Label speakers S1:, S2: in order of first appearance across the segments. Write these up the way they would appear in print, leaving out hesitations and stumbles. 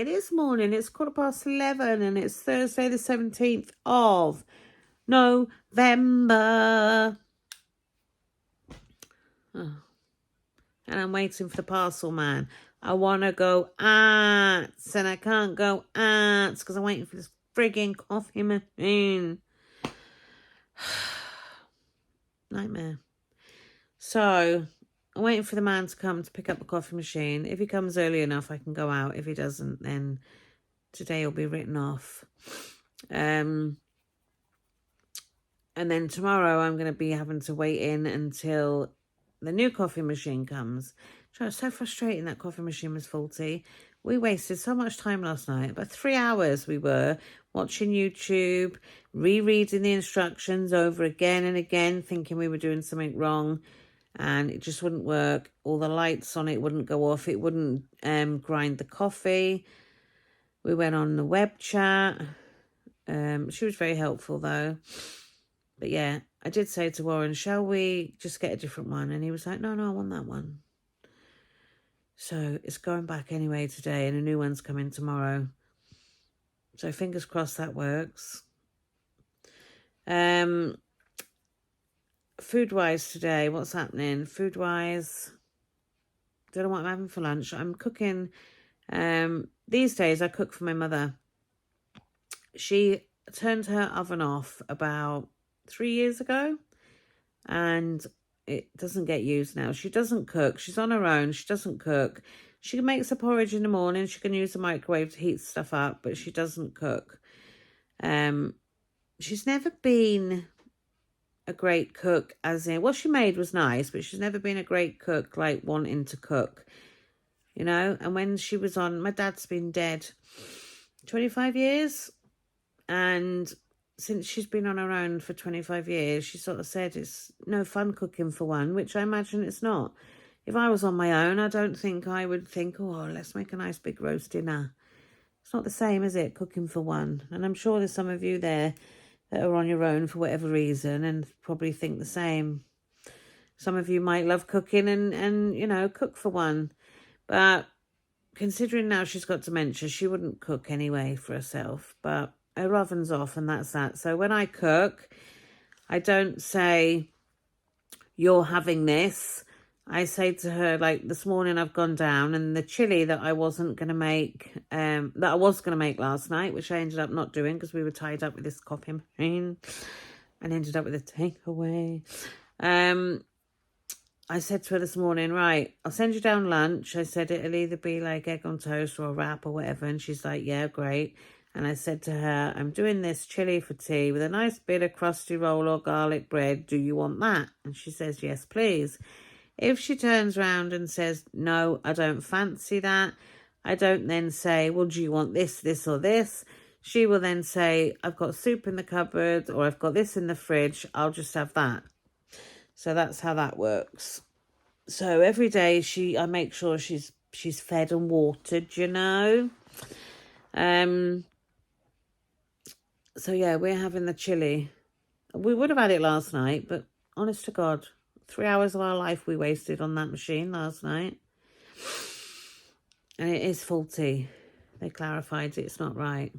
S1: It is morning. It's 11:15 and it's Thursday the 17th of November. Oh. And I'm waiting for the parcel man. I want to go arts and I can't go arts because I'm waiting for this frigging coffee machine. Nightmare. So I'm waiting for the man to come to pick up the coffee machine. If he comes early enough, I can go out. If he doesn't, then today will be written off. And then tomorrow I'm going to be having to wait in until the new coffee machine comes. It's so frustrating that coffee machine was faulty. We wasted so much time last night. About 3 hours we were watching YouTube, rereading the instructions over again and again, thinking we were doing something wrong. And it just wouldn't work. All the lights on it wouldn't go off. It wouldn't grind the coffee. We went on the web chat. She was very helpful though. But yeah, I did say to Warren, shall we just get a different one? And he was like, no, I want that one. So it's going back anyway today and a new one's coming tomorrow. So fingers crossed that works. Food-wise today, what's happening? Food-wise, don't know what I'm having for lunch. I'm cooking. These days I cook for my mother. She turned her oven off about 3 years ago and it doesn't get used now. She doesn't cook. She's on her own. She doesn't cook. She makes a porridge in the morning. She can use the microwave to heat stuff up, but she doesn't cook. She's never been a great cook, as in what she made was nice, but she's never been a great cook, like wanting to cook, you know. And when she was on, my dad's been dead 25 years, and since she's been on her own for 25 years, she sort of said it's no fun cooking for one, which I imagine it's not. If I was on my own, I don't think I would think, oh, let's make a nice big roast dinner. It's not the same, is it, cooking for one? And I'm sure there's some of you there that are on your own for whatever reason and probably think the same. Some of you might love cooking and you know, cook for one. But considering now she's got dementia, she wouldn't cook anyway for herself. But her oven's off and that's that. So when I cook, I don't say, you're having this. I say to her, like this morning I've gone down and the chili that I wasn't going to make, that I was going to make last night, which I ended up not doing because we were tied up with this coffee machine and ended up with a takeaway. I said to her this morning, right, I'll send you down lunch. I said it'll either be like egg on toast or a wrap or whatever. And she's like, yeah, great. And I said to her, I'm doing this chili for tea with a nice bit of crusty roll or garlic bread. Do you want that? And she says, yes, please. If she turns around and says, no, I don't fancy that, I don't then say, well, do you want this, this or this? She will then say, I've got soup in the cupboard or I've got this in the fridge. I'll just have that. So that's how that works. So every day I make sure she's fed and watered, you know. So yeah, we're having the chili. We would have had it last night, but honest to God, 3 hours of our life we wasted on that machine last night. And it is faulty. They clarified it's not right.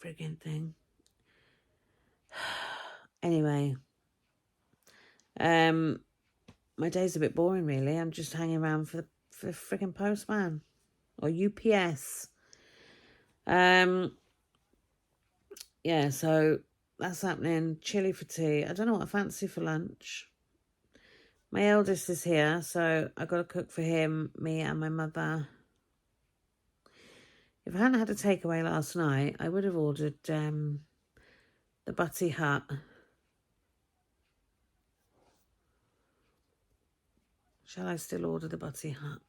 S1: Friggin' thing. Anyway. My day's a bit boring, really. I'm just hanging around for the friggin' postman. Or UPS. Yeah, so that's happening. Chili for tea. I don't know what I fancy for lunch. My eldest is here, so I got to cook for him, me and my mother. If I hadn't had a takeaway last night, I would have ordered the Butty Hut. Shall I still order the Butty Hut?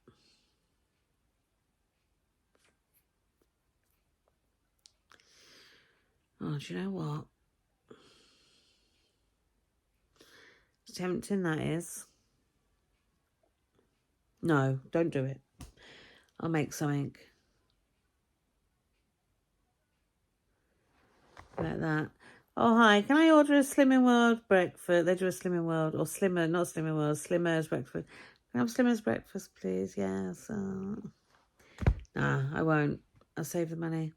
S1: Oh, do you know what? It's tempting, that is. No, don't do it. I'll make something like that. Oh, hi. Can I order a Slimming World breakfast? They do a Slimming World, or Slimmer, not Slimming World, Slimmer's breakfast. Can I have Slimmer's breakfast, please? Yes. No, Nah, I won't. I'll save the money.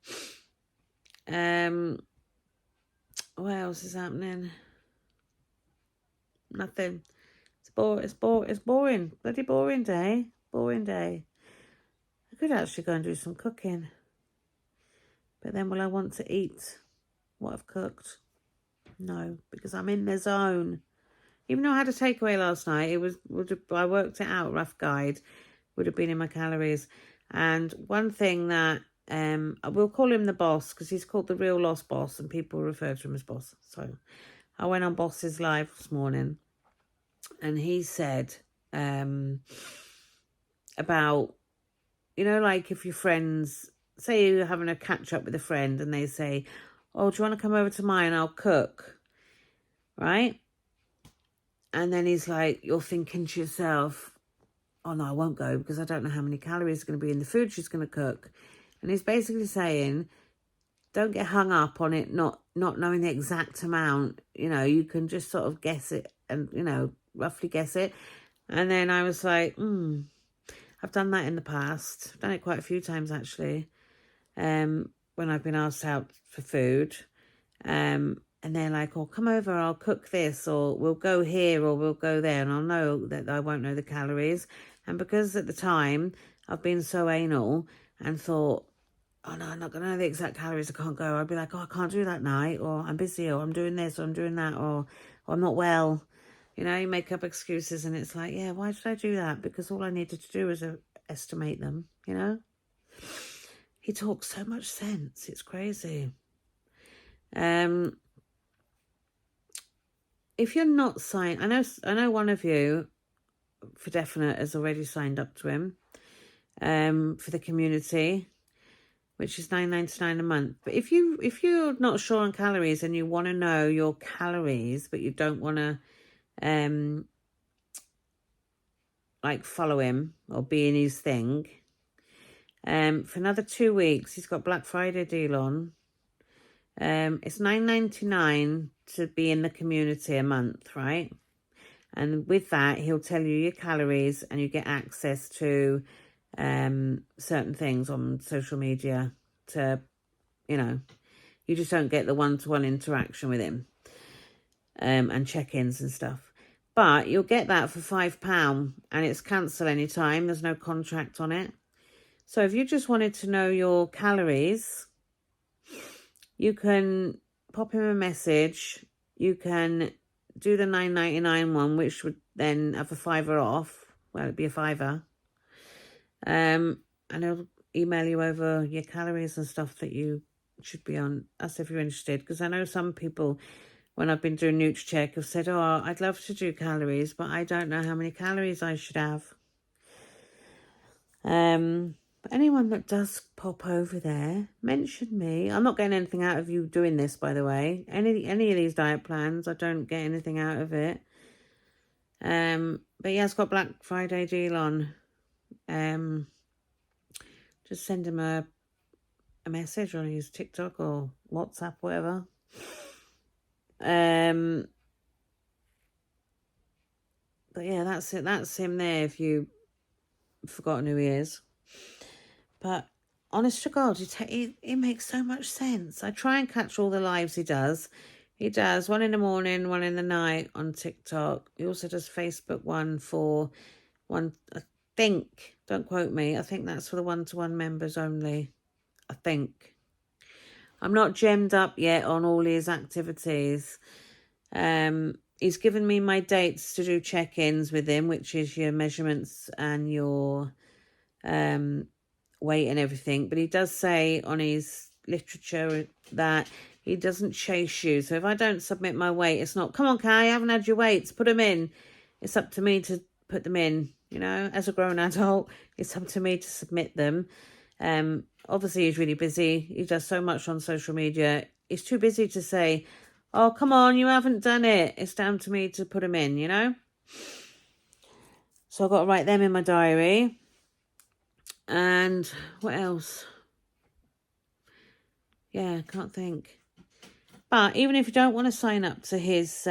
S1: What else is happening? Nothing. It's boring. Bloody boring day. Boring day. I could actually go and do some cooking. But then will I want to eat what I've cooked? No, because I'm in the zone. Even though I had a takeaway last night, I worked it out, rough guide, would have been in my calories. And one thing that, I will call him the boss, because he's called the real lost boss, and people refer to him as boss. So I went on Boss's Live this morning, and he said about, like if your friends, say you're having a catch up with a friend, and they say, oh, do you want to come over to mine? I'll cook. Right? And then he's like, you're thinking to yourself, oh no, I won't go because I don't know how many calories are going to be in the food she's going to cook. And he's basically saying, don't get hung up on it not knowing the exact amount. You can just sort of guess it and, roughly guess it. And then I was like, I've done that in the past. I've done it quite a few times, actually, when I've been asked out for food. And they're like, oh, come over, I'll cook this, or we'll go here, or we'll go there. And I'll know that I won't know the calories. And because at the time I've been so anal and thought, oh no, I'm not going to know the exact calories, I can't go. I'd be like, oh, I can't do that night, or I'm busy, or I'm doing this, or I'm doing that, or I'm not well. You make up excuses, and it's like, yeah, why did I do that? Because all I needed to do was estimate them, He talks so much sense. It's crazy. If you're not signed, I know one of you for definite has already signed up to him for the community, which is $9.99 a month. But if you're not sure on calories and you want to know your calories, but you don't want to follow him or be in his thing, for another 2 weeks he's got Black Friday deal on. It's $9.99 to be in the community a month, right? And with that, he'll tell you your calories, and you get access to certain things on social media to, you just don't get the one-to-one interaction with him and check-ins and stuff. But you'll get that for £5, and it's cancel anytime. There's no contract on it. So if you just wanted to know your calories, you can pop him a message. You can do the $9.99 one, which would then have a £5 off. Well, it'd be a £5. And he'll email you over your calories and stuff that you should be on. That's if you're interested. Because I know some people, when I've been doing NutriCheck, have said, oh, I'd love to do calories, but I don't know how many calories I should have. Anyone that does pop over there, mention me. I'm not getting anything out of you doing this, by the way. Any of these diet plans, I don't get anything out of it. But yeah, it's got Black Friday deal on. Just send him a message on his TikTok or WhatsApp, whatever. But yeah, that's it. That's him there. If you've forgotten who he is. But honest to God, it makes so much sense. I try and catch all the lives he does. He does one in the morning, one in the night on TikTok. He also does Facebook one, I think, don't quote me, I think that's for the one-to-one members only. I think. I'm not gemmed up yet on all his activities. He's given me my dates to do check-ins with him, which is your measurements and your weight and everything. But he does say on his literature that he doesn't chase you. So if I don't submit my weight, it's not, come on, Kai, I haven't had your weights, put them in. It's up to me to put them in, as a grown adult. It's up to me to submit them. Obviously, he's really busy. He does so much on social media. He's too busy to say, oh, come on, you haven't done it. It's down to me to put them in, So I've got to write them in my diary. And what else? Yeah, I can't think. But even if you don't want to sign up to his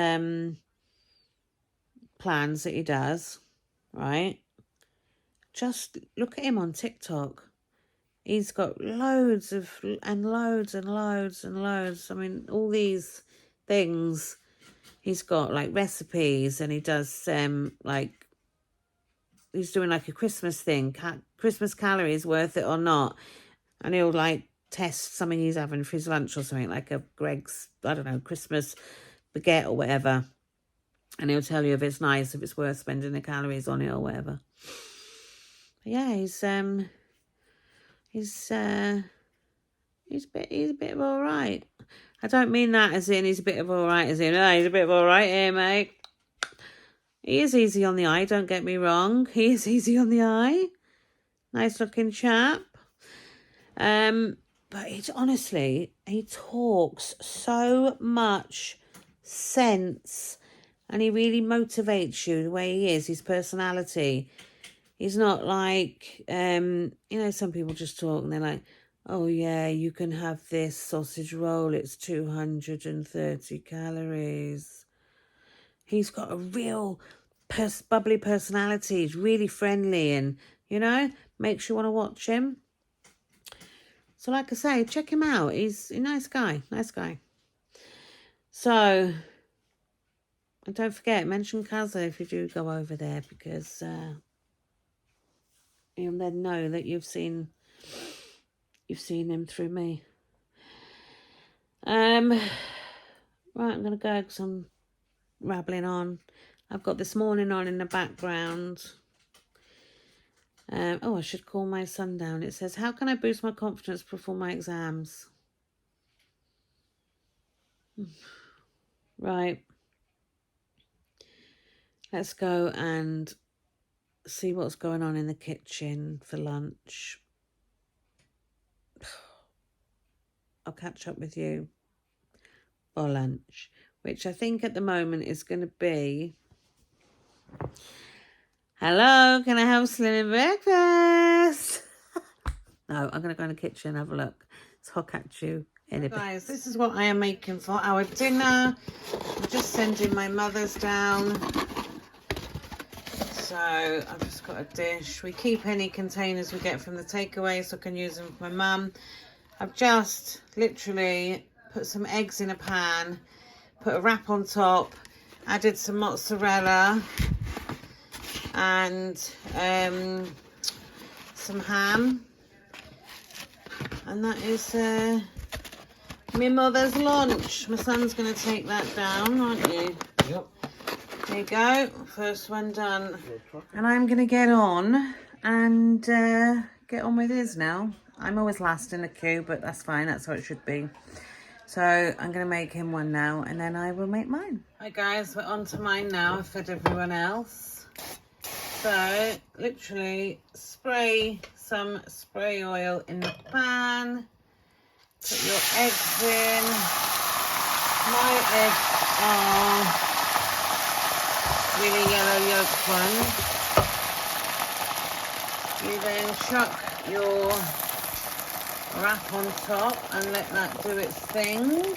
S1: plans that he does, right? Just look at him on TikTok. He's got loads and loads and loads and loads. I mean, all these things. He's got like recipes, and he does like he's doing like a Christmas thing, Christmas calories, worth it or not, and he'll like test something he's having for his lunch or something, like a Greg's, I don't know, Christmas baguette or whatever, and he'll tell you if it's nice, if it's worth spending the calories on it or whatever. But yeah, he's a bit of all right. I don't mean that as in he's a bit of all right, as in, oh, he's a bit of all right here, mate. He is easy on the eye, don't get me wrong. He is easy on the eye. Nice looking chap. But honestly, he talks so much sense, and he really motivates you the way he is, his personality. He's not like, some people just talk and they're like, oh yeah, you can have this sausage roll, it's 230 calories. He's got a real bubbly personality. He's really friendly and, makes you want to watch him. So like I say, check him out. He's a nice guy. So, and don't forget, mention Kazza if you do go over there, because you'll then know that you've seen him through me. Right, I'm going to go because I'm rabbling on. I've got This Morning on in the background. I should call my son down. It says, how can I boost my confidence before my exams? Right. Let's go and see what's going on in the kitchen for lunch. I'll catch up with you for lunch, which I think at the moment is going to be... Hello, can I have slim breakfast? No, I'm going to go in the kitchen and have a look. So I'll catch you in a bit. Guys, this is what I am making for our dinner. I'm just sending my mother's down. So I've just got a dish. We keep any containers we get from the takeaway so I can use them for my mum. I've just literally put some eggs in a pan, put a wrap on top, added some mozzarella and some ham, and that is my mother's lunch. My son's going to take that down, aren't you? Yep. There you go, first one done. And I'm going to get on and get on with his now. I'm always last in the queue, but that's fine, that's how it should be. So I'm going to make him one now, and then I will make mine. Hi guys, we're on to mine now. I've fed everyone else. So, literally, spray some spray oil in the pan. Put your eggs in. My eggs are really yellow yolk ones. You then chuck your wrap on top and let that do its thing.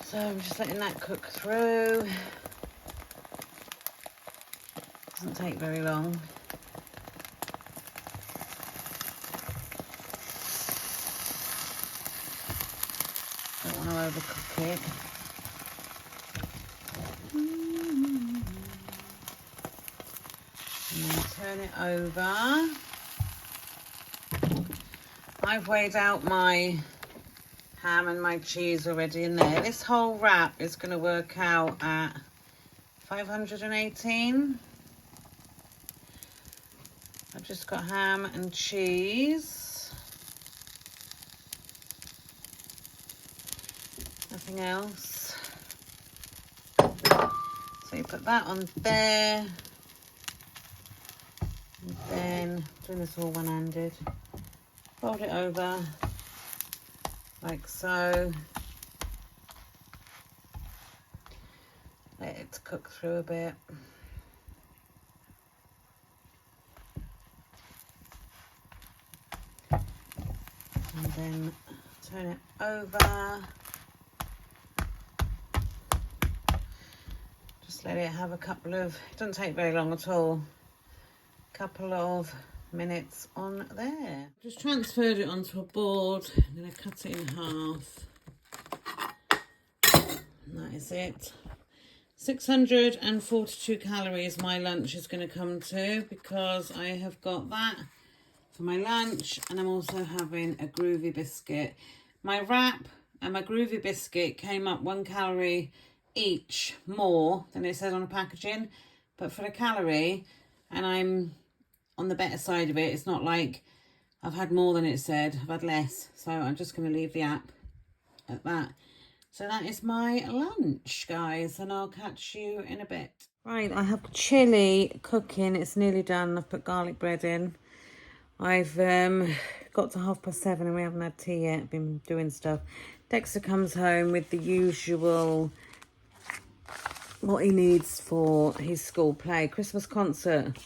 S1: So I'm just letting that cook through. Doesn't take very long. Don't want to overcook it. And then turn it over. I've weighed out my ham and my cheese already in there. This whole wrap is going to work out at 518. I've just got ham and cheese. Nothing else. So you put that on there. And then, doing this all one-handed, fold it over like so. Let it cook through a bit. And then turn it over. Just Just let it have a couple of, it doesn't take very long at all. Couple of minutes on there. Just transferred it onto a board. I'm going to cut it in half. And that is it. 642 calories my lunch is going to come to, because I have got that for my lunch, and I'm also having a groovy biscuit. My wrap and my groovy biscuit came up 1 calorie each more than it says on the packaging, but for the calorie, and I'm on the better side of it, it's not like I've had more than it said, I've had less, so I'm just going to leave the app at that. So that is my lunch, guys, and I'll catch you in a bit. Right, I have chilli cooking. It's nearly done. I've put garlic bread in. I've got to 7:30 and we haven't had tea yet. Been doing stuff. Dexter comes home with the usual, what he needs for his school play. Christmas concert.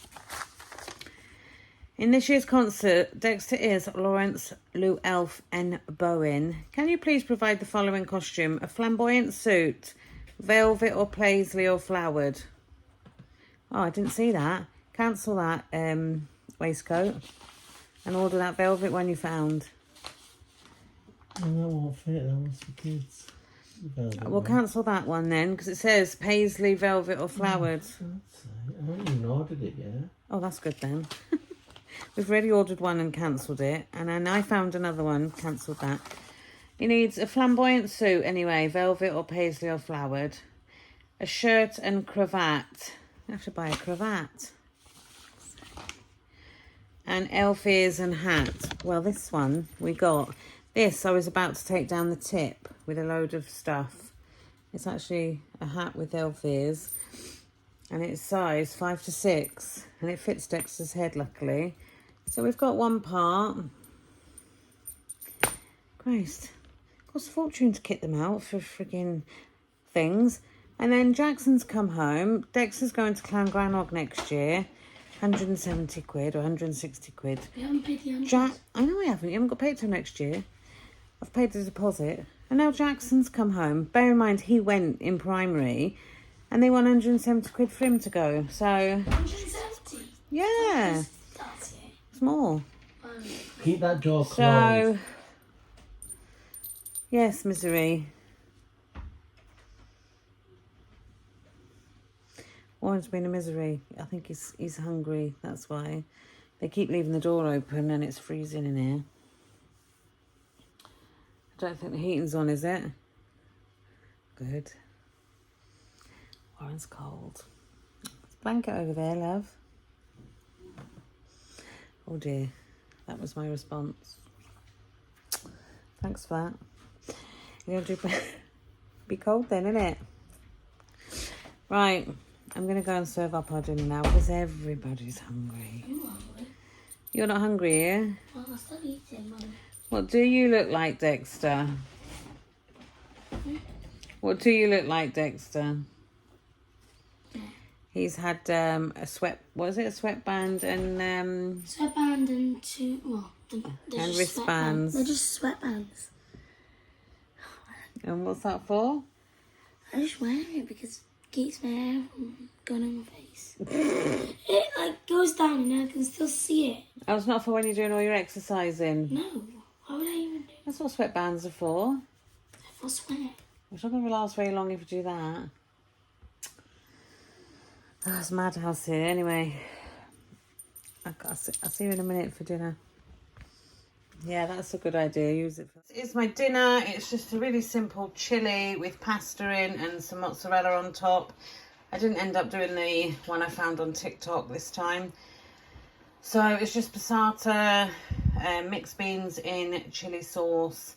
S1: In this year's concert, Dexter is Lawrence, Lou Elf and Bowen. Can you please provide the following costume? A flamboyant suit, velvet or paisley or flowered. Oh, I didn't see that. Cancel that waistcoat and order that velvet one you found.
S2: Oh, that won't fit, that one's for kids.
S1: We'll cancel that one then, because it says paisley, velvet or flowered.
S2: I haven't even ordered it yet.
S1: Oh, that's good then. We've already ordered one and cancelled it. And then I found another one, cancelled that. He needs a flamboyant suit anyway, velvet or paisley or flowered. A shirt and cravat. I have to buy a cravat. And elf ears and hat. Well, this one we got. This I was about to take down the tip with a load of stuff. It's actually a hat with elf ears. And it's size 5 to 6. And it fits Dexter's head, luckily. So we've got one part. Christ. Costs a fortune to kit them out for frigging things. And then Jackson's come home. Dexter's going to Clan Granog next year. 170 quid or 160 quid.
S3: You haven't paid the 100.
S1: I know I haven't. You haven't got paid till next year. I've paid the deposit. And now Jackson's come home. Bear in mind, he went in primary. And they want 170 quid for him to go. So...
S3: 170?
S1: Yeah.
S3: That's it.
S1: It's more.
S2: Keep that door closed.
S1: So... Yes, misery. Warren's been a misery. I think he's hungry. That's why. They keep leaving the door open and it's freezing in here. I don't think the heating's on, is it? Good. Warren's cold. There's a blanket over there, love. Oh dear. That was my response. Thanks for that. You're going to be cold then, innit? Right. I'm going to go and serve up our dinner now because everybody's hungry.
S3: I'm hungry.
S1: You're not hungry, yeah?
S3: Well, I'm still eating, Mum.
S1: What do you look like, Dexter? What do you look like, Dexter? He's had a sweatband and...
S3: Sweatband and two... Well, they're
S1: and
S3: just
S1: wristbands.
S3: They're just sweatbands.
S1: And what's that for?
S3: I just wear it because it keeps my hair from going on my face. It like goes down and I can still see it.
S1: Oh, it's not for when you're doing all your exercising.
S3: No. Why would I even do
S1: That's what sweatbands are for.
S3: for sweat?
S1: It's not going to last very long if you do that. Oh, it's madhouse here. Anyway, I'll see you in a minute for dinner. Yeah, that's a good idea. Use it. It's my dinner. It's just a really simple chili with pasta in and some mozzarella on top. I didn't end up doing the one I found on TikTok this time. So it's just passata, mixed beans in chili sauce,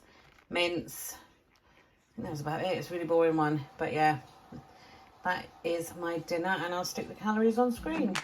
S1: mince. I think that was about it. It's a really boring one. But yeah, that is my dinner and I'll stick the calories on screen.